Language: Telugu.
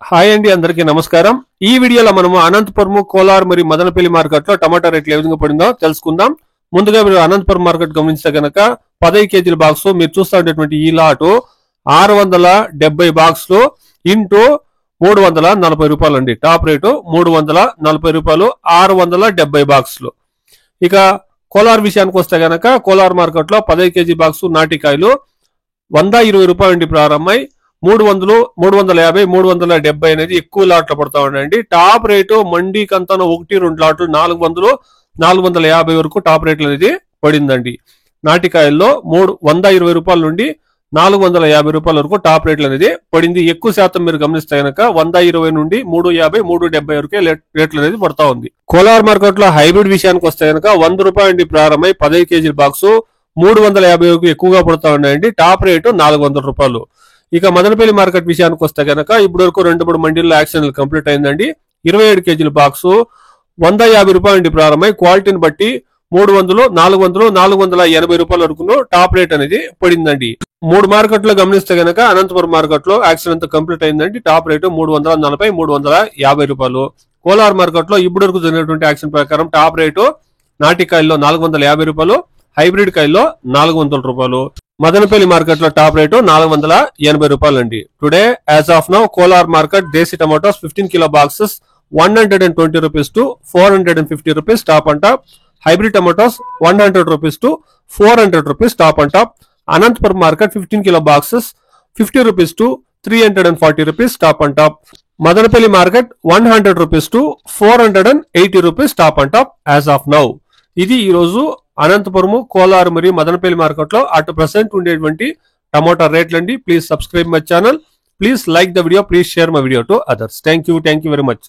హాయ్ అండి, అందరికీ నమస్కారం. ఈ వీడియోలో మనము అనంతపురం, కోలార్ మరియు మదనపల్లి మార్కెట్ లో టమాటా రేట్లు ఏ విధంగా పడిందో తెలుసుకుందాం. ముందుగా మీరు అనంతపురం మార్కెట్ గమనిస్తే కనుక 15 కేజీల బాక్స్ మీరు చూస్తూ ఉండేటువంటి ఈ లాటు 670 బాక్సులు ఇంటూ 340 రూపాయలు అండి. టాప్ రేటు 340 రూపాయలు, 670 బాక్సులు. ఇక కోలార్ విషయానికి వస్తే కనుక కోలార్ మార్కెట్ లో 15 కేజీ బాక్స్ నాటికాయలు 120 రూపాయలు అండి ప్రారంభమై 300, 350, 370 అనేది ఎక్కువ లాట్లు పడతా ఉన్నాయండి. టాప్ రేటు మండీకంతా 1-2 లాట్లు 400, 450 వరకు టాప్ రేట్లు అనేది పడిందండి. నాటికాయల్లో 120 రూపాయల నుండి 450 రూపాయల వరకు టాప్ రేట్లు అనేది పడింది. ఎక్కువ శాతం మీరు గమనిస్తే కనుక 120 నుండి 350, 370 వరకే రేట్లు అనేది పడతా ఉంది. కోలార్ మార్కెట్ లో హైబ్రిడ్ విషయానికి వస్తే కనుక 100 రూపాయల నుండి ప్రారంభమై 15 కేజీల బాక్స్ 350 వరకు ఎక్కువగా పడతా ఉన్నాయండి. టాప్ రేటు 400 రూపాయలు. ఇక మదనపల్లి మార్కెట్ విషయానికి వస్తే కనుక ఇప్పటి వరకు 2-3 మండీల్లో యాక్షన్ కంప్లీట్ అయిందండి. 27 కేజీల బాక్స్ 150 రూపాయల నుండి ప్రారంభమై క్వాలిటీని బట్టి 300, 400, 480 రూపాయల వరకు టాప్ రేట్ అనేది పడిందండి. 3 మార్కెట్ లో గమనిస్తే కనుక అనంతపురం మార్కెట్ లో యాక్షన్ అంతా కంప్లీట్ అయిందండి. టాప్ రేటు 340, 350 రూపాయలు. కోలార్ మార్కెట్ లో ఇప్పటి వరకు జరిగినటువంటి యాక్షన్ ప్రకారం టాప్ రేటు నాటికాయల్లో 450 రూపాయలు, హైబ్రిడ్ కాయల్లో 400 రూపాయలు. మదనపల్లి మార్కెట్ లో టాప్ రేటు 480 రూపాయలు అండి. Today as of now Kolar market desi tomatoes 15 kilo boxes 120 rupees to 450 rupees top and top. Hybrid tomatoes 100 rupees to 400 rupees top and top. Anantapuram market 15 kilo boxes 50 rupees to 340 rupees top and top. Madanapalle market 100 rupees to 480 rupees top and top as of now. ఇది ఈ రోజు అనంతపురము, కోలార్ మరియు మదనపల్లి మార్కెట్ లో అట్ ప్రెసెంట్ ఉండేటువంటి టమాటా రేట్లు అండి. Please subscribe my channel. Please like the video. Please share my video to others. Thank you very much.